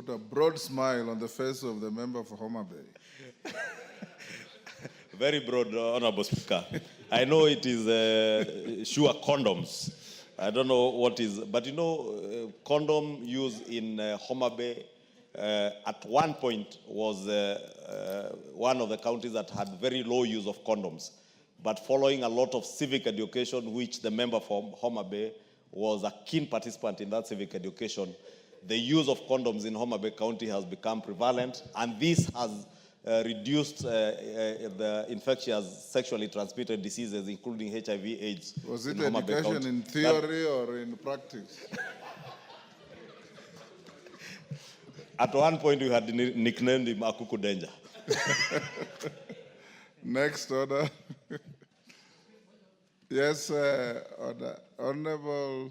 put a broad smile on the face of the member for Homa Bay. Very broad, Honorable Speaker. I know it is sure condoms. I don't know what is, but you know, condom use in Homa Bay at one point was one of the counties that had very low use of condoms. But following a lot of civic education, which the member for Homa Bay was a keen participant in that civic education, the use of condoms in Homa Bay County has become prevalent, and this has reduced the infectious sexually transmitted diseases, including HIV/AIDS. Was it education in theory or in practice? At one point, we had nicknamed him Akuku Danger. Next order. Yes, order. Honorable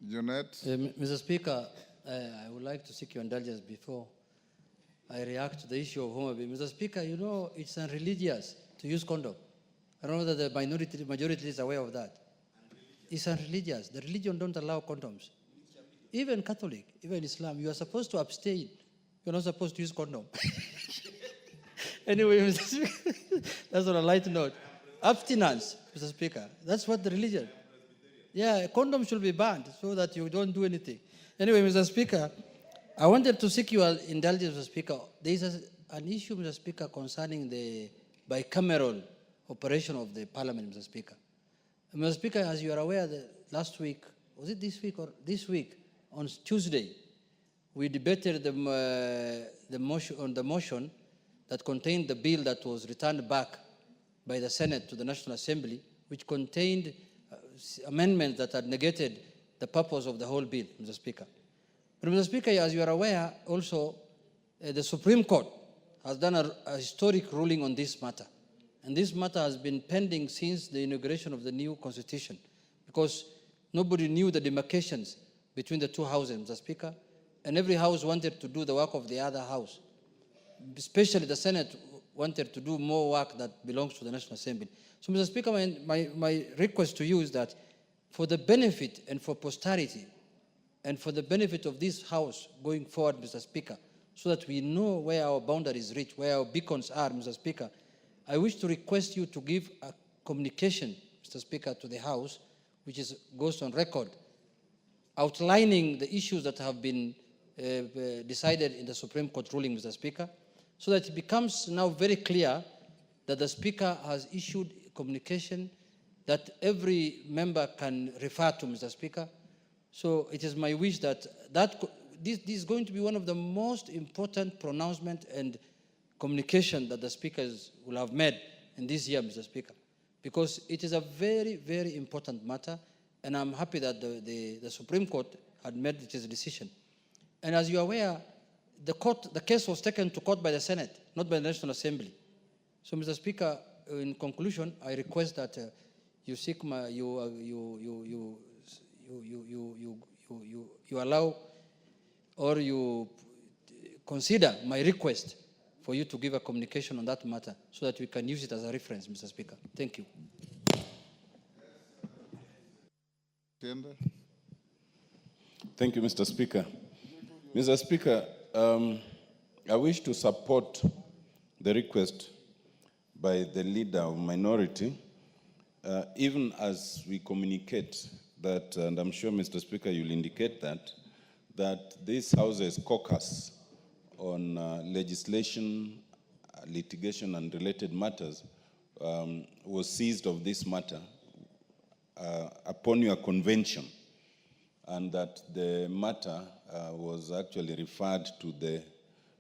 Junet. Mr. Speaker, I would like to seek your indulgence before I react to the issue of Homa Bay. Mr. Speaker, you know it's unreligious to use condom. I don't know that the majority is aware of that. It's unreligious. The religion don't allow condoms. Even Catholic, even Islam, you are supposed to abstain. You're not supposed to use condom. Anyway, Mr. Speaker, that's on a light note. Abstinence, Mr. Speaker. That's what the religion. Yeah, condom should be banned so that you don't do anything. Anyway, Mr. Speaker, I wanted to seek your indulgence, Mr. Speaker. There is an issue, Mr. Speaker, concerning the bicameral operation of the Parliament, Mr. Speaker. Mr. Speaker, as you are aware, last week, was it this week or this week, on Tuesday, we debated the motion that contained the bill that was returned back by the Senate to the National Assembly, which contained amendments that had negated the purpose of the whole bill, Mr. Speaker. But Mr. Speaker, as you are aware, also, the Supreme Court has done a historic ruling on this matter. And this matter has been pending since the inauguration of the new constitution, because nobody knew the demarcations between the two houses, Mr. Speaker, and every house wanted to do the work of the other house. Especially the Senate wanted to do more work that belongs to the National Assembly. So, Mr. Speaker, my request to you is that for the benefit and for posterity and for the benefit of this House going forward, Mr. Speaker, so that we know where our boundaries reach, where our beacons are, Mr. Speaker, I wish to request you to give a communication, Mr. Speaker, to the House, which goes on record, outlining the issues that have been decided in the Supreme Court ruling, Mr. Speaker, so that it becomes now very clear that the Speaker has issued communication that every member can refer to, Mr. Speaker. So it is my wish that this is going to be one of the most important pronouncements and communication that the speakers will have made in this year, Mr. Speaker, because it is a very, very important matter, and I'm happy that the Supreme Court had made its decision. And as you are aware, the case was taken to court by the Senate, not by the National Assembly. So, Mr. Speaker, in conclusion, I request that you seek you allow or you consider my request for you to give a communication on that matter so that we can use it as a reference, Mr. Speaker. Thank you. Thank you, Mr. Speaker. Mr. Speaker, I wish to support the request by the leader of minority, even as we communicate that, and I'm sure, Mr. Speaker, you'll indicate that this House's caucus on legislation, litigation, and related matters was seized of this matter upon your convention, and that the matter was actually referred to the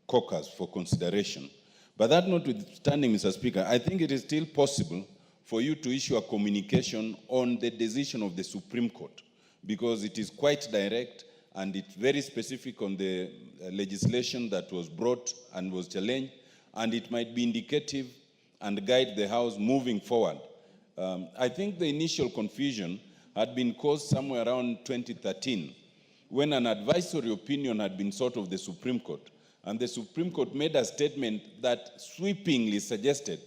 caucus for consideration. But that notwithstanding, Mr. Speaker, I think it is still possible for you to issue a communication on the decision of the Supreme Court, because it is quite direct and it's very specific on the legislation that was brought and was challenged, and it might be indicative and guide the House moving forward. I think the initial confusion had been caused somewhere around 2013, when an advisory opinion had been sought of the Supreme Court, and the Supreme Court made a statement that sweepingly suggested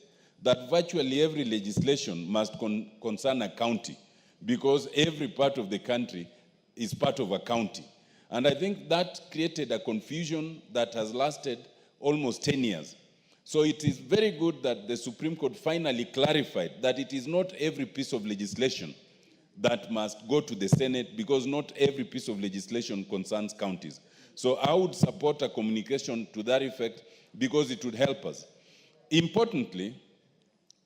that virtually every legislation must concern a county, because every part of the country is part of a county. And I think that created a confusion that has lasted almost 10 years. So it is very good that the Supreme Court finally clarified that it is not every piece of legislation that must go to the Senate, because not every piece of legislation concerns counties. So I would support a communication to that effect, because it would help us. Importantly,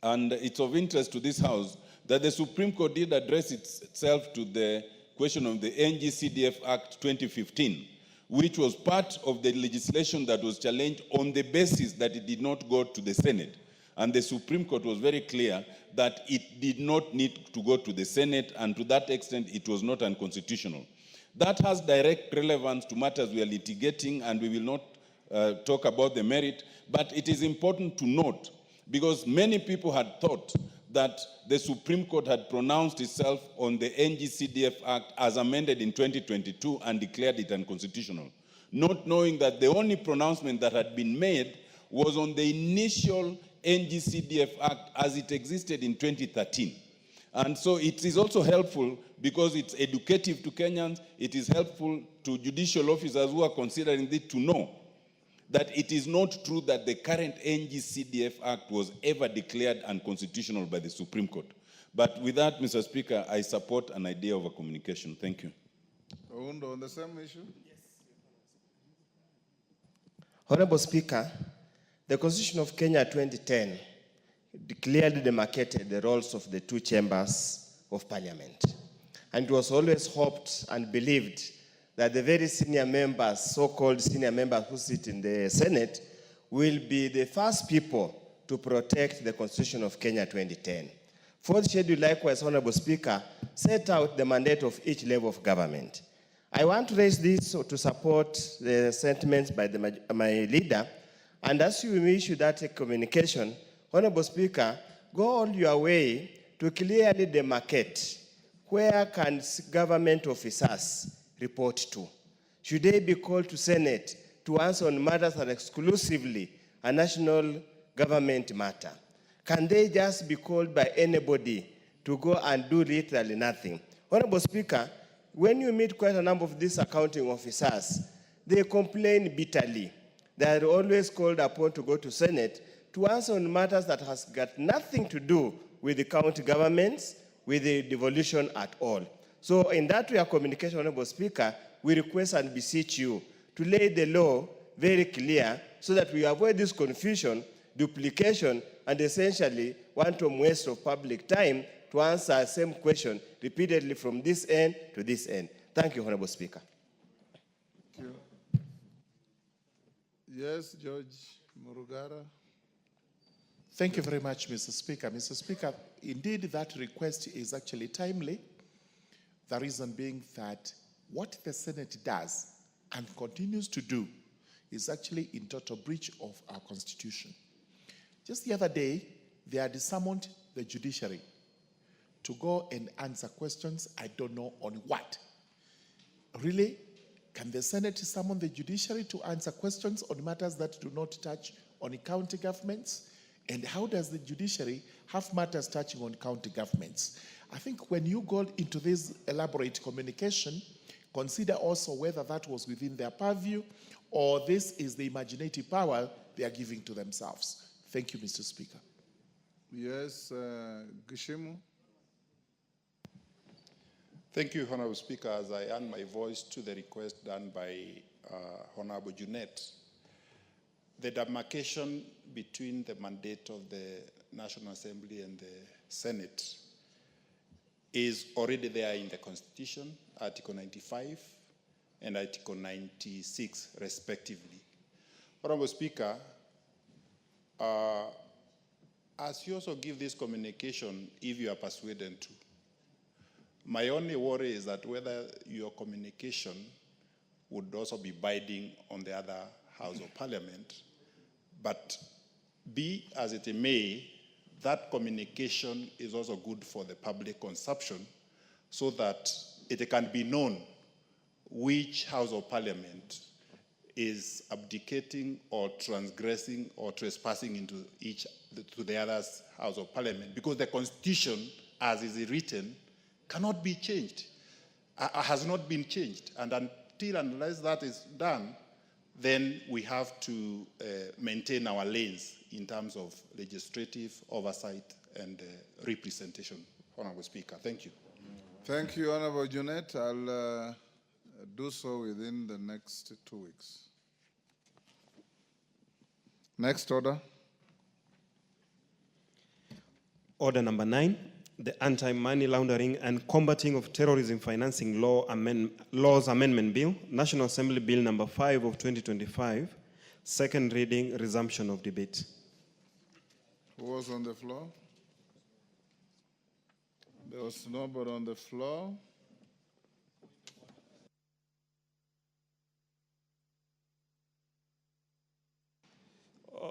and it's of interest to this House, that the Supreme Court did address itself to the question of the NGCDF Act 2015, which was part of the legislation that was challenged on the basis that it did not go to the Senate. And the Supreme Court was very clear that it did not need to go to the Senate, and to that extent, it was not unconstitutional. That has direct relevance to matters we are litigating, and we will not talk about the merit, but it is important to note, because many people had thought that the Supreme Court had pronounced itself on the NGCDF Act as amended in 2022 and declared it unconstitutional, not knowing that the only pronouncement that had been made was on the initial NGCDF Act as it existed in 2013. And so it is also helpful because it's educative to Kenyans. It is helpful to judicial officers who are considering this to know that it is not true that the current NGCDF Act was ever declared unconstitutional by the Supreme Court. But with that, Mr. Speaker, I support an idea of a communication. Thank you. Oundo, on the same issue? Yes. Honorable Speaker, the Constitution of Kenya 2010 clearly demarcated the roles of the two chambers of Parliament. And it was always hoped and believed that the very senior members, so-called senior members who sit in the Senate, will be the first people to protect the Constitution of Kenya 2010. Fourth schedule, likewise, Honorable Speaker, set out the mandate of each level of government. I want to raise this to support the sentiments by my leader, and as you issue that communication, Honorable Speaker, go all your way to clearly demarcate where can government officers report to. Should they be called to Senate to answer on matters that are exclusively a national government matter? Can they just be called by anybody to go and do literally nothing? Honorable Speaker, when you meet quite a number of these accounting officers, they complain bitterly. They are always called upon to go to Senate to answer on matters that has got nothing to do with the county governments, with the devolution at all. So in that way of communication, Honorable Speaker, we request and beseech you to lay the law very clear so that we avoid this confusion, duplication, and essentially wanton waste of public time to answer the same question repeatedly from this end to this end. Thank you, Honorable Speaker. Thank you. Yes, George Murugara. Thank you very much, Mr. Speaker. Mr. Speaker, indeed that request is actually timely. The reason being that what the Senate does and continues to do is actually in total breach of our Constitution. Just the other day, they had summoned the judiciary to go and answer questions, I don't know on what. Really, can the Senate summon the judiciary to answer questions on matters that do not touch on county governments? And how does the judiciary have matters touching on county governments? I think when you go into this elaborate communication, consider also whether that was within their purview or this is the imaginative power they are giving to themselves. Thank you, Mr. Speaker. Yes, Gishimu. Thank you, Honorable Speaker. As I add my voice to the request done by Honorable Junet, the demarcation between the mandate of the National Assembly and the Senate is already there in the Constitution, Article 95 and Article 96, respectively. Honorable Speaker, as you also give this communication, if you are persuaded to, my only worry is that whether your communication would also be binding on the other House of Parliament, but be as it may, that communication is also good for the public consumption so that it can be known which House of Parliament is abdicating or transgressing or trespassing into the other House of Parliament, because the Constitution, as is written, cannot be changed, has not been changed. And until and unless that is done, then we have to maintain our lanes in terms of legislative oversight and representation. Honorable Speaker, thank you. Thank you, Honorable Junet. I'll do so within the next 2 weeks. Next order. Order number 9, the Anti-Money Laundering and Combating of Terrorism Financing Laws Amendment Bill, National Assembly Bill number 5 of 2025, second reading, resumption of debate. Who was on the floor? There was nobody on the floor.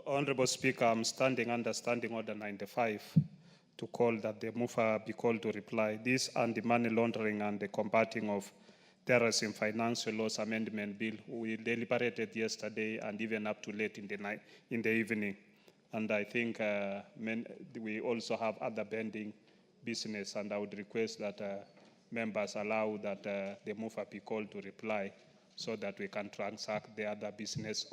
Honorable Speaker, I'm standing under Standing Order 95 to call that the mover be called to reply. This anti-money laundering and the combating of terrorism financial laws amendment bill, we deliberated yesterday and even up to late in the night, in the evening. And I think we also have other pending business, and I would request that members allow that the mover be called to reply so that we can transact the other business.